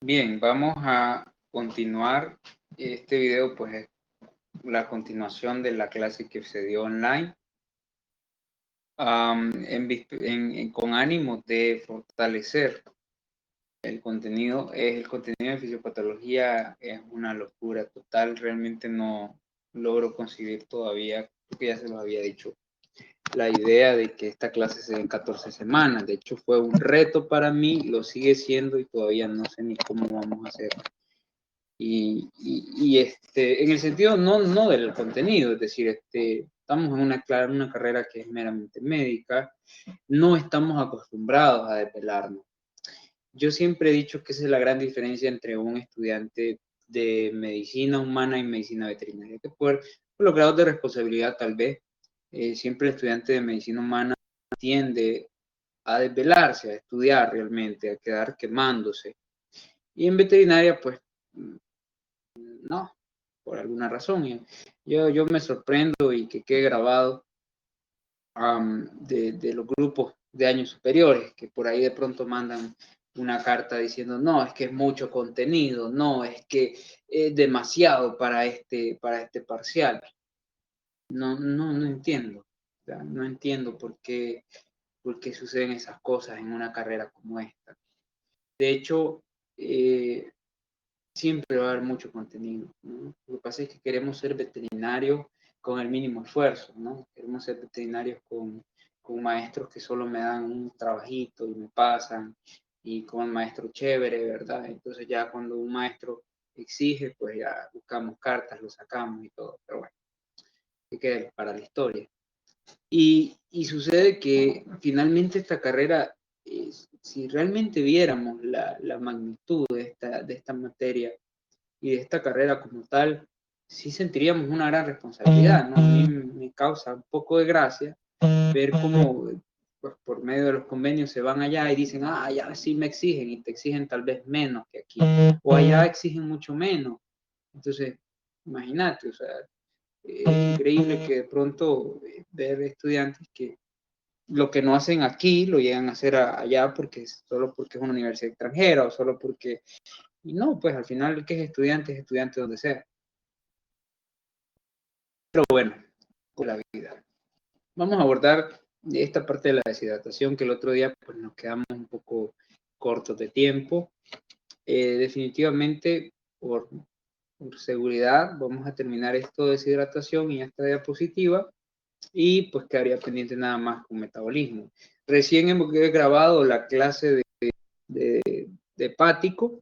Bien, vamos a continuar. Este video pues es la continuación de la clase que se dio online con ánimo de fortalecer el contenido. El contenido de fisiopatología es una locura total, realmente no logro concebir todavía, porque ya se los había dicho, la idea de que esta clase se dé en 14 semanas. De hecho fue un reto para mí, lo sigue siendo y todavía no sé ni cómo vamos a hacer. En el sentido no del contenido, es decir, estamos en una carrera que es meramente médica, no estamos acostumbrados a desvelarnos. Yo siempre he dicho que esa es la gran diferencia entre un estudiante de medicina humana y medicina veterinaria, que por los grados de responsabilidad tal vez, siempre el estudiante de medicina humana tiende a desvelarse, a estudiar realmente, a quedar quemándose. Y en veterinaria, pues, no, por alguna razón. Yo me sorprendo y que quede grabado de los grupos de años superiores, que por ahí de pronto mandan una carta diciendo, no, es que es mucho contenido, no, es que es demasiado para este parcial. No entiendo. O sea, no entiendo por qué suceden esas cosas en una carrera como esta. De hecho, siempre va a haber mucho contenido, ¿no? Lo que pasa es que queremos ser veterinarios con el mínimo esfuerzo, ¿no? Queremos ser veterinarios con maestros que solo me dan un trabajito y me pasan, y con el maestro chévere, ¿verdad? Entonces ya cuando un maestro exige, pues ya buscamos cartas, lo sacamos y todo, pero bueno, que quede para la historia. Y sucede que finalmente esta carrera, si realmente viéramos la magnitud de esta materia y de esta carrera como tal, sí sentiríamos una gran responsabilidad, ¿no? A mí me causa un poco de gracia ver cómo pues, por medio de los convenios se van allá y dicen, ah, allá sí me exigen, y te exigen tal vez menos que aquí, o allá exigen mucho menos. Entonces, imagínate, o sea, es increíble que de pronto ver estudiantes que lo que no hacen aquí lo llegan a hacer allá solo porque es una universidad extranjera o solo porque, y no, pues al final el que es estudiante donde sea. Pero bueno, por la vida. Vamos a abordar esta parte de la deshidratación que el otro día pues nos quedamos un poco cortos de tiempo. Definitivamente por seguridad vamos a terminar esto de deshidratación y esta diapositiva. Y pues quedaría pendiente nada más con metabolismo. Recién hemos grabado la clase de hepático,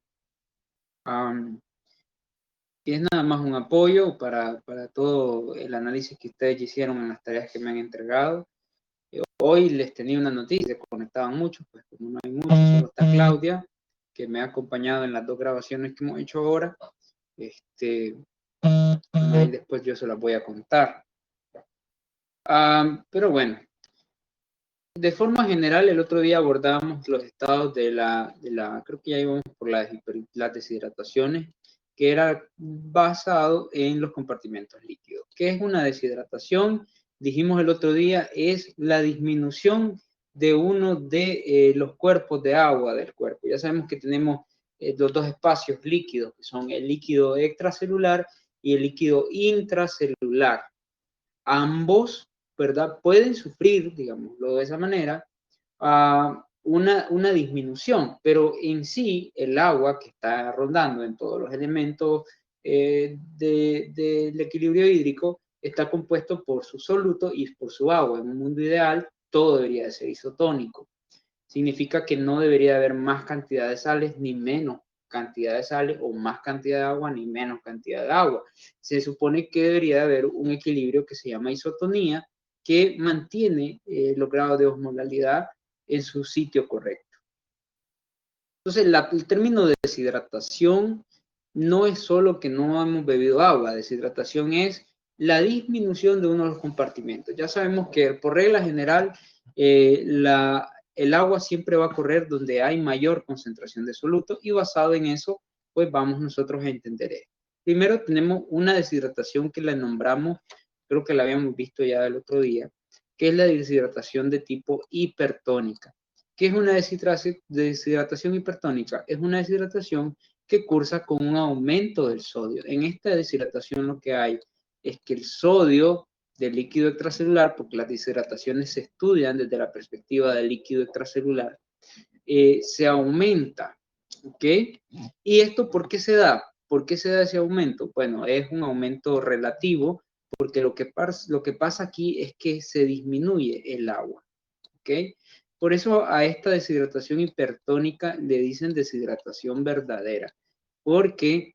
y es nada más un apoyo para todo el análisis que ustedes hicieron en las tareas que me han entregado. Hoy les tenía una noticia, se conectaban muchos, pues como no hay muchos, solo está Claudia, que me ha acompañado en las dos grabaciones que hemos hecho ahora. Ahí después yo se las voy a contar. Pero bueno, de forma general, el otro día abordamos los estados de creo que ya íbamos por las deshidrataciones, que era basado en los compartimentos líquidos. ¿Qué es una deshidratación? Dijimos el otro día, es la disminución de uno de los cuerpos de agua del cuerpo. Ya sabemos que tenemos los dos espacios líquidos, que son el líquido extracelular y el líquido intracelular. Ambos, ¿verdad? Pueden sufrir, digámoslo de esa manera, una disminución, pero en sí el agua que está rondando en todos los elementos del equilibrio hídrico está compuesto por su soluto y por su agua. En un mundo ideal todo debería de ser isotónico. Significa que no debería haber más cantidad de sales ni menos cantidad de sales, o más cantidad de agua ni menos cantidad de agua. Se supone que debería de haber un equilibrio que se llama isotonía, que mantiene los grados de osmolalidad en su sitio correcto. Entonces, el término de deshidratación no es solo que no hemos bebido agua, deshidratación es la disminución de uno de los compartimentos. Ya sabemos que por regla general el agua siempre va a correr donde hay mayor concentración de soluto, y basado en eso, pues vamos nosotros a entender esto. Primero tenemos una deshidratación que la nombramos, creo que la habíamos visto ya el otro día, que es la deshidratación de tipo hipertónica. ¿Qué es una deshidratación hipertónica? Es una deshidratación que cursa con un aumento del sodio. En esta deshidratación lo que hay es que el sodio del líquido extracelular, porque las deshidrataciones se estudian desde la perspectiva del líquido extracelular, se aumenta, ¿ok? ¿Y esto por qué se da? ¿Por qué se da ese aumento? Bueno, es un aumento relativo, porque lo que pasa aquí es que se disminuye el agua, ¿ok? Por eso a esta deshidratación hipertónica le dicen deshidratación verdadera, porque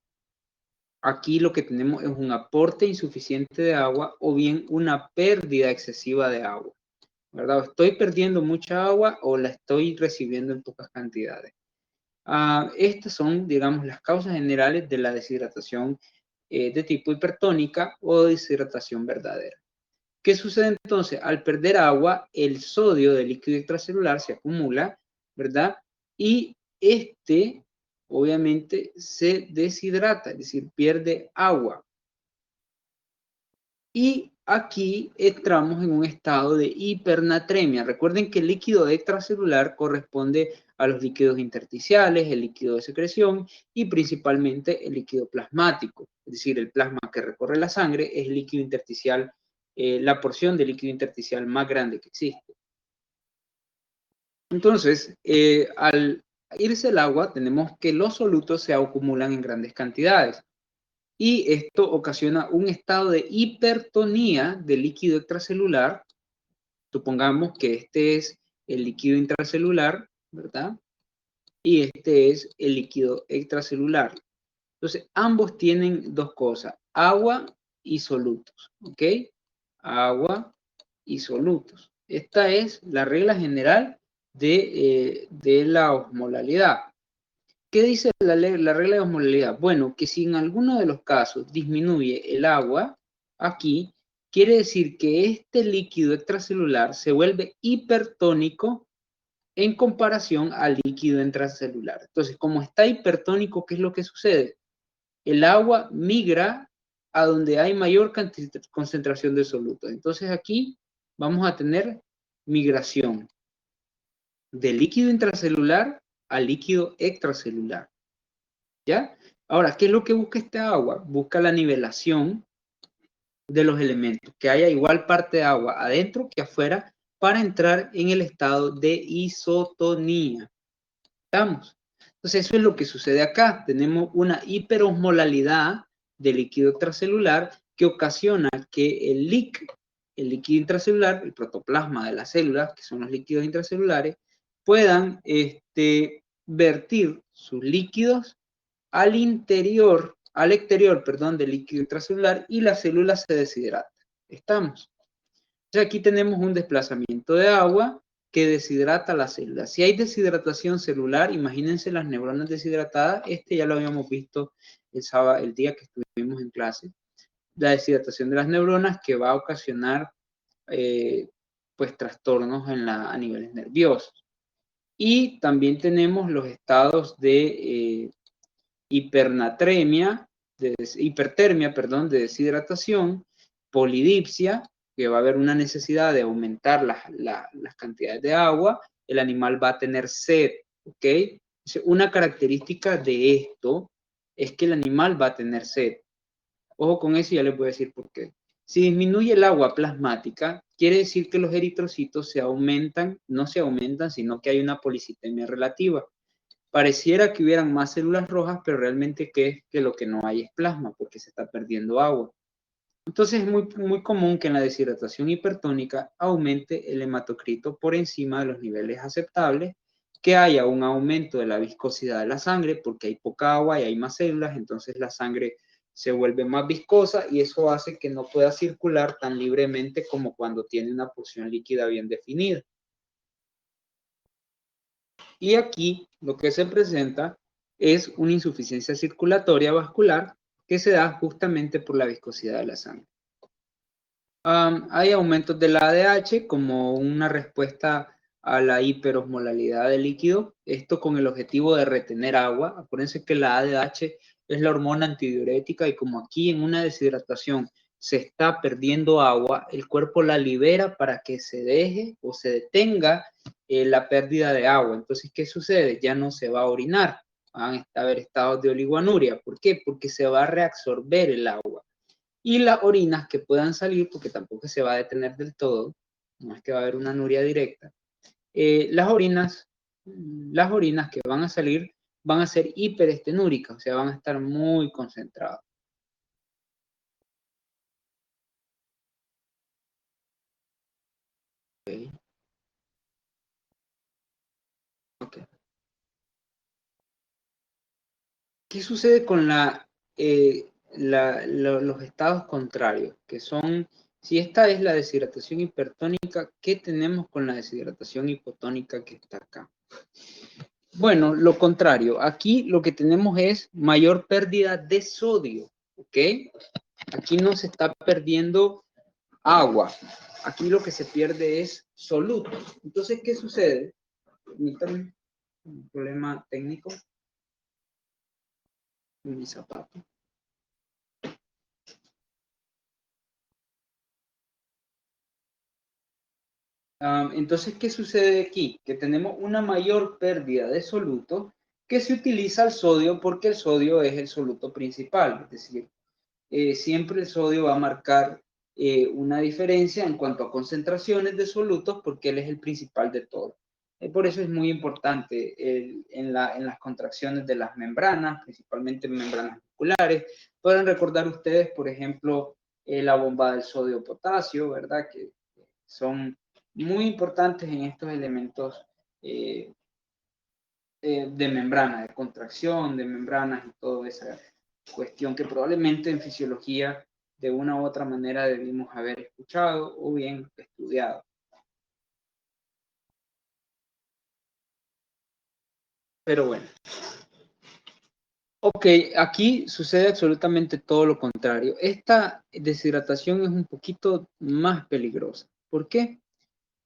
aquí lo que tenemos es un aporte insuficiente de agua o bien una pérdida excesiva de agua, ¿verdad? Estoy perdiendo mucha agua o la estoy recibiendo en pocas cantidades. Estas son, digamos, las causas generales de la deshidratación de tipo hipertónica o deshidratación verdadera. ¿Qué sucede entonces? Al perder agua, el sodio del líquido extracelular se acumula, ¿verdad? Y este, obviamente, se deshidrata, es decir, pierde agua. Y aquí entramos en un estado de hipernatremia. Recuerden que el líquido extracelular corresponde a los líquidos intersticiales, el líquido de secreción y principalmente el líquido plasmático. Es decir, el plasma que recorre la sangre es el líquido intersticial, la porción de líquido intersticial más grande que existe. Entonces, al irse el agua, tenemos que los solutos se acumulan en grandes cantidades. Y esto ocasiona un estado de hipertonía del líquido extracelular. Supongamos que este es el líquido intracelular, ¿verdad? Y este es el líquido extracelular. Entonces, ambos tienen dos cosas, agua y solutos, ¿ok? Agua y solutos. Esta es la regla general de la osmolalidad. ¿Qué dice la regla de osmolalidad? Bueno, que si en alguno de los casos disminuye el agua, aquí quiere decir que este líquido extracelular se vuelve hipertónico en comparación al líquido intracelular. Entonces, como está hipertónico, ¿qué es lo que sucede? El agua migra a donde hay mayor concentración de solutos. Entonces, aquí vamos a tener migración de líquido intracelular a líquido extracelular. ¿Ya? Ahora, ¿qué es lo que busca esta agua? Busca la nivelación de los elementos, que haya igual parte de agua adentro que afuera para entrar en el estado de isotonía. ¿Estamos? Entonces, eso es lo que sucede acá. Tenemos una hiperosmolalidad de líquido extracelular que ocasiona que el líquido intracelular, el protoplasma de las células, que son los líquidos intracelulares, puedan vertir sus líquidos al exterior, perdón, del líquido intracelular y la célula se deshidrata. ¿Estamos? Entonces aquí tenemos un desplazamiento de agua que deshidrata la célula. Si hay deshidratación celular, imagínense las neuronas deshidratadas, ya lo habíamos visto el día que estuvimos en clase, la deshidratación de las neuronas que va a ocasionar pues trastornos a niveles nerviosos. Y también tenemos los estados de hipertermia, de deshidratación, polidipsia, que va a haber una necesidad de aumentar las cantidades de agua, el animal va a tener sed, ¿ok? Entonces, una característica de esto es que el animal va a tener sed. Ojo con eso, ya les voy a decir por qué. Si disminuye el agua plasmática, quiere decir que los eritrocitos no se aumentan, sino que hay una policitemia relativa. Pareciera que hubieran más células rojas, pero realmente que lo que no hay es plasma, porque se está perdiendo agua. Entonces es muy común que en la deshidratación hipertónica aumente el hematocrito por encima de los niveles aceptables, que haya un aumento de la viscosidad de la sangre, porque hay poca agua y hay más células, entonces la sangre se vuelve más viscosa y eso hace que no pueda circular tan libremente como cuando tiene una porción líquida bien definida. Y aquí lo que se presenta es una insuficiencia circulatoria vascular que se da justamente por la viscosidad de la sangre. Hay aumentos de la ADH como una respuesta a la hiperosmolalidad del líquido, esto con el objetivo de retener agua. Acuérdense que la ADH es la hormona antidiurética y como aquí en una deshidratación se está perdiendo agua, el cuerpo la libera para que se deje o se detenga la pérdida de agua. Entonces, ¿qué sucede? Ya no se va a orinar. van a haber estados de oligoanuria. ¿Por qué? Porque se va a reabsorber el agua. Y las orinas que puedan salir, porque tampoco se va a detener del todo, no es que va a haber una anuria directa, las orinas que van a salir van a ser hiperestenúricas, o sea, van a estar muy concentradas. Okay. Okay. ¿Qué sucede con los estados contrarios? Que son, si esta es la deshidratación hipertónica, ¿qué tenemos con la deshidratación hipotónica que está acá? Bueno, lo contrario. Aquí lo que tenemos es mayor pérdida de sodio, ¿ok? Aquí no se está perdiendo agua. Aquí lo que se pierde es soluto. Entonces, ¿qué sucede? Permítanme, un problema técnico en mi zapato. Entonces, ¿qué sucede aquí? Que tenemos una mayor pérdida de soluto que se utiliza el sodio porque el sodio es el soluto principal. Es decir, siempre el sodio va a marcar una diferencia en cuanto a concentraciones de solutos porque él es el principal de todo. Por eso es muy importante en las contracciones de las membranas, principalmente membranas musculares. Pueden recordar ustedes, por ejemplo, la bomba del sodio-potasio, ¿verdad? Que son muy importantes en estos elementos eh, de membrana, de contracción, de membranas y toda esa cuestión que probablemente en fisiología de una u otra manera debimos haber escuchado o bien estudiado. Pero bueno. Ok, aquí sucede absolutamente todo lo contrario. Esta deshidratación es un poquito más peligrosa. ¿Por qué?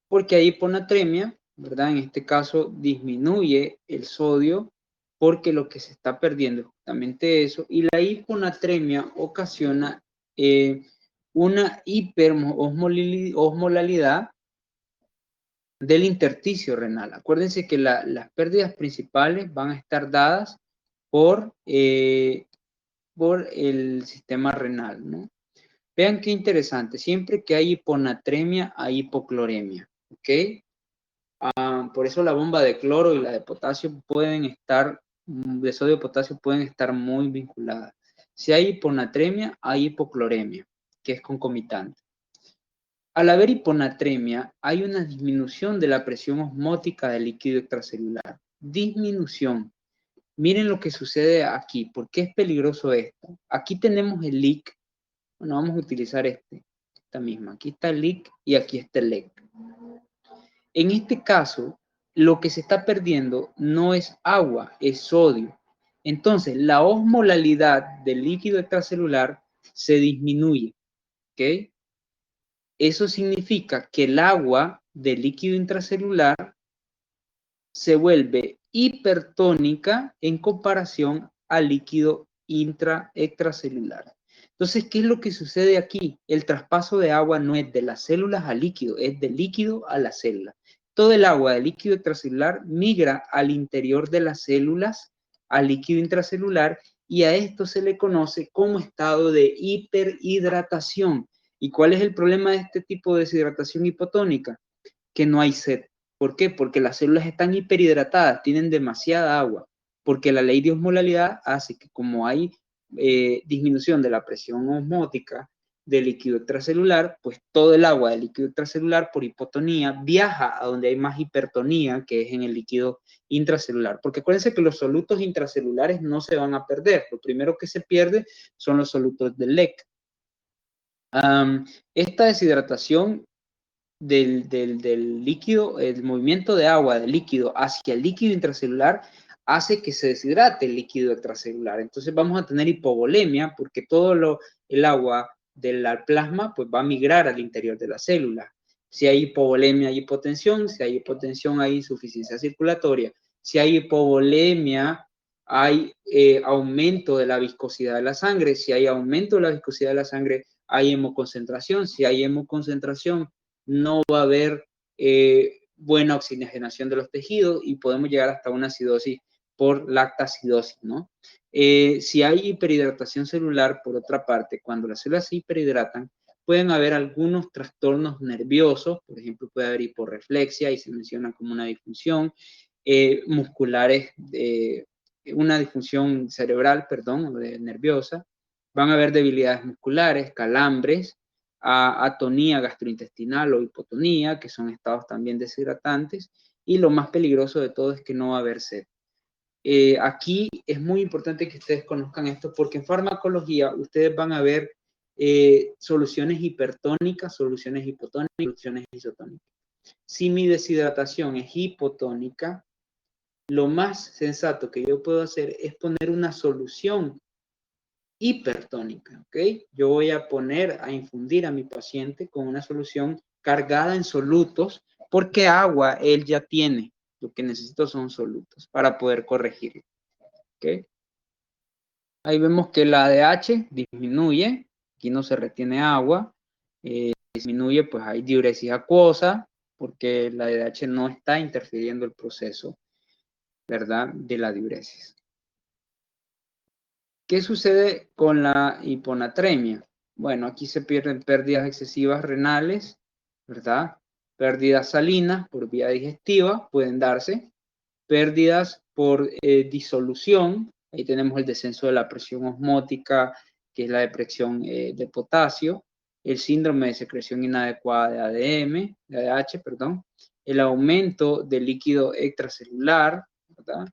Porque hay hiponatremia, ¿verdad? En este caso disminuye el sodio porque lo que se está perdiendo es justamente eso. Y la hiponatremia ocasiona una hiperosmolalidad del intersticio renal. Acuérdense que las pérdidas principales van a estar dadas por el sistema renal, ¿no? Vean qué interesante, siempre que hay hiponatremia hay hipocloremia, ¿ok? Por eso la bomba de cloro y la de potasio pueden estar, de sodio y potasio pueden estar muy vinculadas. Si hay hiponatremia, hay hipocloremia, que es concomitante. Al haber hiponatremia, hay una disminución de la presión osmótica del líquido extracelular. Disminución. Miren lo que sucede aquí. ¿Por qué es peligroso esto? Aquí tenemos el leak. Bueno, vamos a utilizar esta misma. Aquí está el leak y aquí está el leak. En este caso, lo que se está perdiendo no es agua, es sodio. Entonces, la osmolalidad del líquido extracelular se disminuye. ¿Ok? Eso significa que el agua del líquido intracelular se vuelve hipertónica en comparación al líquido extracelular. Entonces, ¿qué es lo que sucede aquí? El traspaso de agua no es de las células al líquido, es del líquido a la célula. Todo el agua del líquido extracelular migra al interior de las células, al líquido intracelular, y a esto se le conoce como estado de hiperhidratación. ¿Y cuál es el problema de este tipo de deshidratación hipotónica? Que no hay sed. ¿Por qué? Porque las células están hiperhidratadas, tienen demasiada agua, porque la ley de osmolalidad hace que como hay disminución de la presión osmótica del líquido extracelular, pues todo el agua del líquido extracelular por hipotonía viaja a donde hay más hipertonía, que es en el líquido intracelular. Porque acuérdense que los solutos intracelulares no se van a perder. Lo primero que se pierde son los solutos del LEC. Esta deshidratación del líquido, el movimiento de agua del líquido hacia el líquido intracelular hace que se deshidrate el líquido extracelular. Entonces vamos a tener hipovolemia porque todo el agua del plasma pues va a migrar al interior de la célula. Si hay hipovolemia hay hipotensión, si hay hipotensión hay insuficiencia circulatoria, si hay hipovolemia hay aumento de la viscosidad de la sangre, si hay aumento de la viscosidad de la sangre hay hemoconcentración, si hay hemoconcentración no va a haber buena oxigenación de los tejidos y podemos llegar hasta una acidosis por lactacidosis, ¿no? Si hay hiperhidratación celular, por otra parte, cuando las células se hiperhidratan, pueden haber algunos trastornos nerviosos, por ejemplo, puede haber hiporreflexia y se menciona como una disfunción, musculares, una disfunción cerebral, perdón, nerviosa, van a haber debilidades musculares, calambres, atonía gastrointestinal o hipotonía, que son estados también deshidratantes, y lo más peligroso de todo es que no va a haber sed. Aquí es muy importante que ustedes conozcan esto porque en farmacología ustedes van a ver soluciones hipertónicas, soluciones hipotónicas, soluciones isotónicas. Si mi deshidratación es hipotónica, lo más sensato que yo puedo hacer es poner una solución hipertónica, ¿ok? Yo voy a poner a infundir a mi paciente con una solución cargada en solutos porque agua él ya tiene. Lo que necesito son solutos para poder corregirlo, ¿ok? Ahí vemos que la ADH disminuye, aquí no se retiene agua, disminuye, pues hay diuresis acuosa, porque la ADH no está interfiriendo el proceso, ¿verdad?, de la diuresis. ¿Qué sucede con la hiponatremia? Bueno, aquí se pierden pérdidas excesivas renales, ¿verdad? Pérdidas salinas por vía digestiva pueden darse, pérdidas por disolución, ahí tenemos el descenso de la presión osmótica, que es la depresión de potasio, el síndrome de secreción inadecuada de ADH, perdón, el aumento del líquido extracelular, ¿verdad?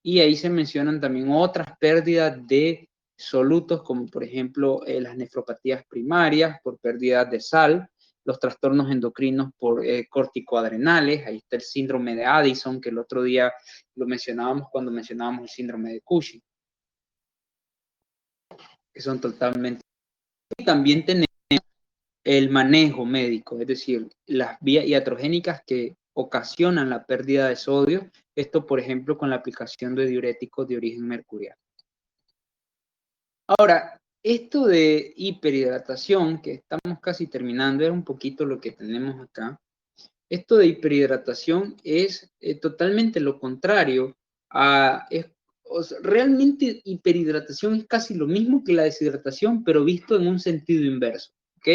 Y ahí se mencionan también otras pérdidas de solutos, como por ejemplo las nefropatías primarias por pérdida de sal, los trastornos endocrinos por corticoadrenales, ahí está el síndrome de Addison, que el otro día lo mencionábamos cuando mencionábamos el síndrome de Cushing, que son totalmente... Y también tenemos el manejo médico, es decir, las vías iatrogénicas que ocasionan la pérdida de sodio, esto por ejemplo con la aplicación de diuréticos de origen mercurial. Ahora, esto de hiperhidratación, que estamos casi terminando, es un poquito lo que tenemos acá. Esto de hiperhidratación es totalmente lo contrario o sea, realmente hiperhidratación es casi lo mismo que la deshidratación, pero visto en un sentido inverso, ¿ok?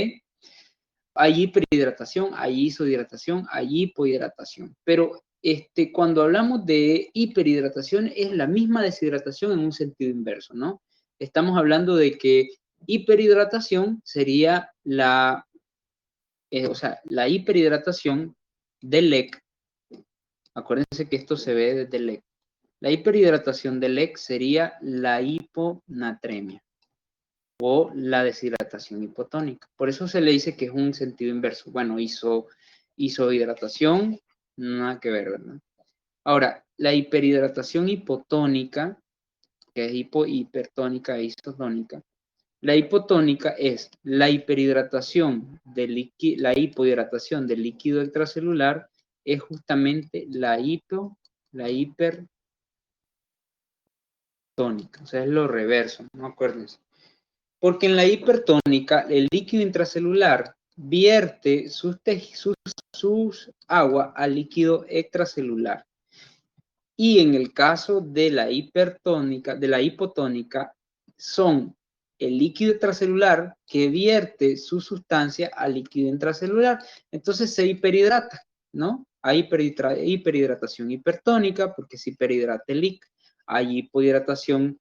Hay hiperhidratación, hay isodhidratación, hay hipohidratación, pero cuando hablamos de hiperhidratación es la misma deshidratación en un sentido inverso, ¿no? Estamos hablando de que hiperhidratación sería o sea, la hiperhidratación del LEC. Acuérdense que esto se ve desde el LEC. La hiperhidratación del LEC sería la hiponatremia o la deshidratación hipotónica. Por eso se le dice que es un sentido inverso. Bueno, hidratación, nada que ver, ¿verdad? Ahora, la hiperhidratación hipotónica, que es hipertónica e isotónica, la hipotónica es la hiperhidratación la hipohidratación del líquido extracelular es justamente la hipertónica, o sea, es lo reverso, no acuérdense. Porque en la hipertónica, el líquido intracelular vierte sus agua al líquido extracelular. Y en el caso de la hipertónica, de la hipotónica, son el líquido extracelular que vierte su sustancia al líquido intracelular. Entonces se hiperhidrata, ¿no? Hay hiperhidratación hipertónica porque se hiperhidrata el líquido. Hay hipohidratación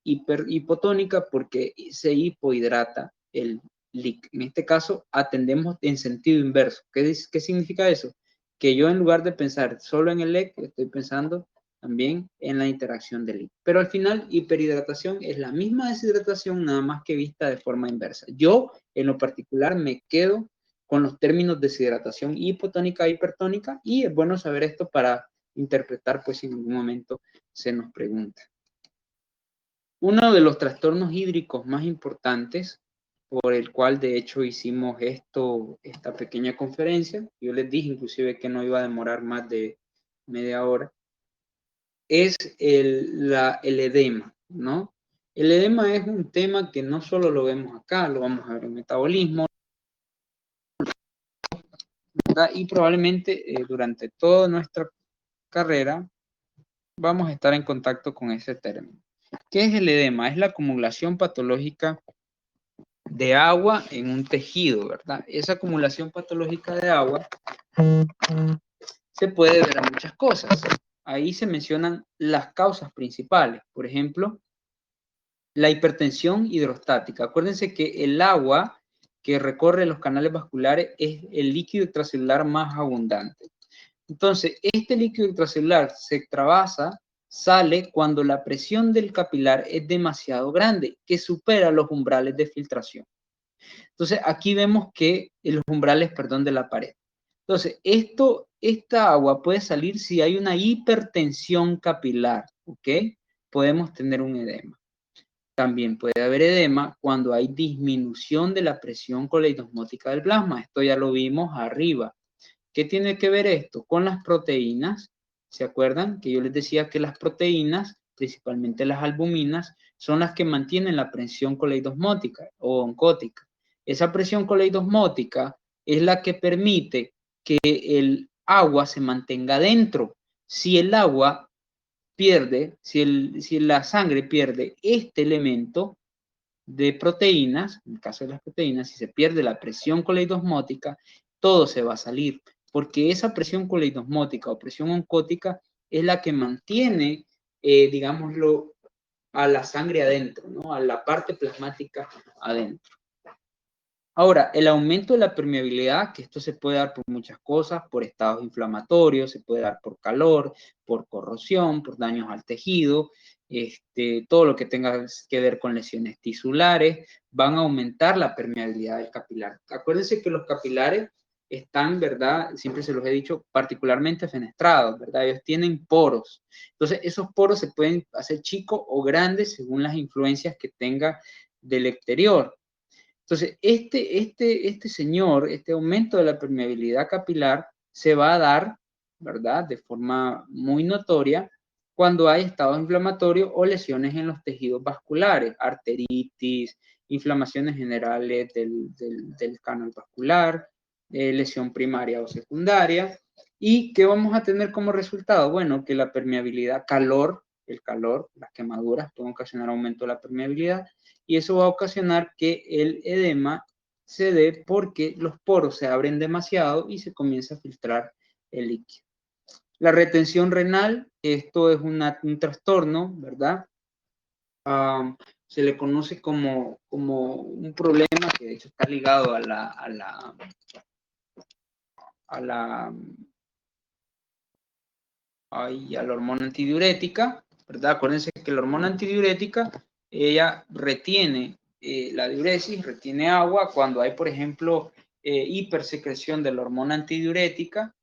hipotónica porque se hipohidrata el líquido. En este caso, atendemos en sentido inverso. ¿Qué significa eso? Que yo en lugar de pensar solo en el LEC, estoy pensando también en la interacción del líquido. Pero al final, hiperhidratación es la misma deshidratación, nada más que vista de forma inversa. Yo, en lo particular, me quedo con los términos deshidratación hipotónica e hipertónica, y es bueno saber esto para interpretar, pues, si en algún momento se nos pregunta. Uno de los trastornos hídricos más importantes, por el cual de hecho hicimos esta pequeña conferencia, yo les dije inclusive que no iba a demorar más de media hora, es el edema, ¿no? El edema es un tema que no solo lo vemos acá, lo vamos a ver en metabolismo, ¿verdad? Y probablemente durante toda nuestra carrera vamos a estar en contacto con ese término. ¿Qué es el edema? Es la acumulación patológica de agua en un tejido, ¿verdad? Esa acumulación patológica de agua se puede ver en muchas cosas. Ahí se mencionan las causas principales. Por ejemplo, la hipertensión hidrostática. Acuérdense que el agua que recorre los canales vasculares es el líquido extracelular más abundante. Entonces, este líquido extracelular se extravasa, sale cuando la presión del capilar es demasiado grande, que supera los umbrales de filtración. Entonces, aquí vemos que los umbrales, perdón, de la pared. Entonces, esta agua puede salir si hay una hipertensión capilar, ¿ok? Podemos tener un edema. También puede haber edema cuando hay disminución de la presión coleidosmótica del plasma. Esto ya lo vimos arriba. ¿Qué tiene que ver esto? Con las proteínas. ¿Se acuerdan? Que yo les decía que las proteínas, principalmente las albuminas, son las que mantienen la presión coleidosmótica o oncótica. Esa presión coleidosmótica es la que permite que el agua se mantenga dentro. Si el agua pierde, si la sangre pierde este elemento de proteínas, en el caso de las proteínas, si se pierde la presión coleidosmótica, todo se va a salir, porque esa presión coleidosmótica o presión oncótica es la que mantiene, digámoslo, a la sangre adentro, ¿no? A la parte plasmática adentro. Ahora, el aumento de la permeabilidad, que esto se puede dar por muchas cosas, por estados inflamatorios, se puede dar por calor, por corrosión, por daños al tejido, todo lo que tenga que ver con lesiones tisulares, van a aumentar la permeabilidad del capilar. Acuérdense que los capilares están, ¿verdad? Siempre se los he dicho, particularmente fenestrados, ¿verdad? Ellos tienen poros. Entonces, esos poros se pueden hacer chicos o grandes según las influencias que tenga del exterior. Entonces, este señor, este aumento de la permeabilidad capilar se va a dar, ¿verdad? De forma muy notoria cuando hay estados inflamatorios o lesiones en los tejidos vasculares, arteritis, inflamaciones generales del canal vascular, lesión primaria o secundaria. ¿Y qué vamos a tener como resultado? Bueno, que la permeabilidad, el calor, las quemaduras pueden ocasionar aumento de la permeabilidad y eso va a ocasionar que el edema se dé porque los poros se abren demasiado y se comienza a filtrar el líquido. La retención renal, esto es un trastorno, ¿verdad? Se le conoce como un problema que de hecho está ligado a la hormona antidiurética, ¿verdad? Acuérdense que la hormona antidiurética, ella retiene la diuresis, retiene agua. Cuando hay, por ejemplo, hipersecreción de la hormona antidiurética,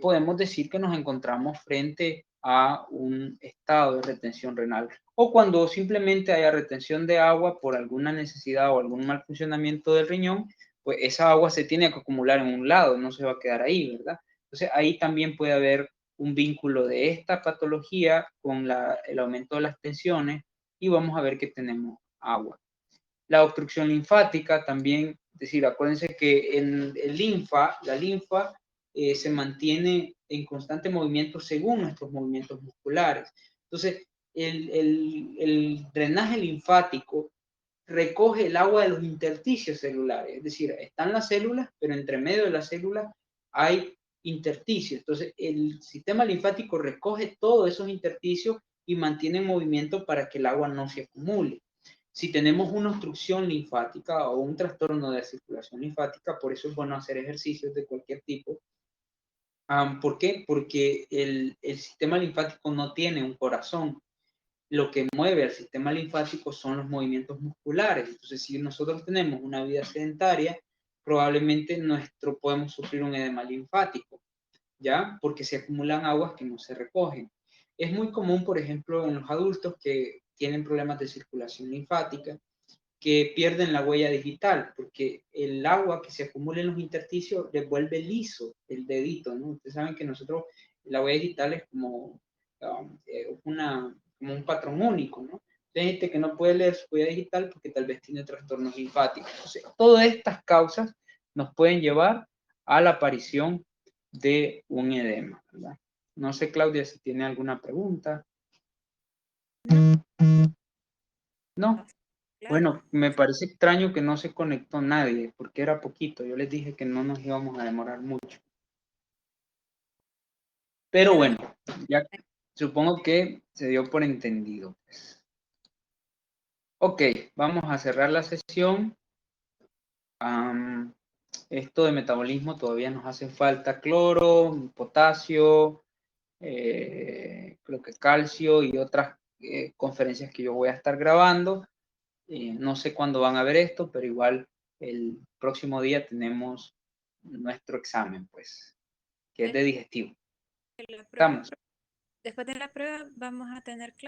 podemos decir que nos encontramos frente a un estado de retención renal. O cuando simplemente haya retención de agua por alguna necesidad o algún mal funcionamiento del riñón, pues esa agua se tiene que acumular en un lado, no se va a quedar ahí, ¿verdad? Entonces ahí también puede haber un vínculo de esta patología con el aumento de las tensiones y vamos a ver que tenemos agua. La obstrucción linfática también, es decir, acuérdense que en la linfa se mantiene en constante movimiento según nuestros movimientos musculares. Entonces, el drenaje linfático recoge el agua de los intersticios celulares, es decir, están las células, pero entre medio de las células hay intersticios. Entonces, el sistema linfático recoge todos esos intersticios y mantiene en movimiento para que el agua no se acumule. Si tenemos una obstrucción linfática o un trastorno de circulación linfática, por eso es bueno hacer ejercicios de cualquier tipo. ¿Por qué? Porque el sistema linfático no tiene un corazón. Lo que mueve al sistema linfático son los movimientos musculares. Entonces, si nosotros tenemos una vida sedentaria, probablemente podemos sufrir un edema linfático, ¿ya? Porque se acumulan aguas que no se recogen. Es muy común, por ejemplo, en los adultos que tienen problemas de circulación linfática, que pierden la huella digital, porque el agua que se acumula en los intersticios les vuelve liso el dedito, ¿no? Ustedes saben que nosotros, la huella digital es como, como un patrón único, ¿no? Hay gente que no puede leer su huella digital porque tal vez tiene trastornos linfáticos. Entonces, todas estas causas nos pueden llevar a la aparición de un edema, ¿verdad? No sé, Claudia, si tiene alguna pregunta. No. Claro. Bueno, me parece extraño que no se conectó nadie, porque era poquito. Yo les dije que no nos íbamos a demorar mucho. Pero bueno, ya supongo que se dio por entendido, pues. Ok, vamos a cerrar la sesión. Esto de metabolismo todavía nos hace falta cloro, potasio, creo que calcio y otras conferencias que yo voy a estar grabando. No sé cuándo van a ver esto, pero igual el próximo día tenemos nuestro examen, pues, que es de digestivo. La prueba, ¿Estamos? después de la prueba vamos a tener clase.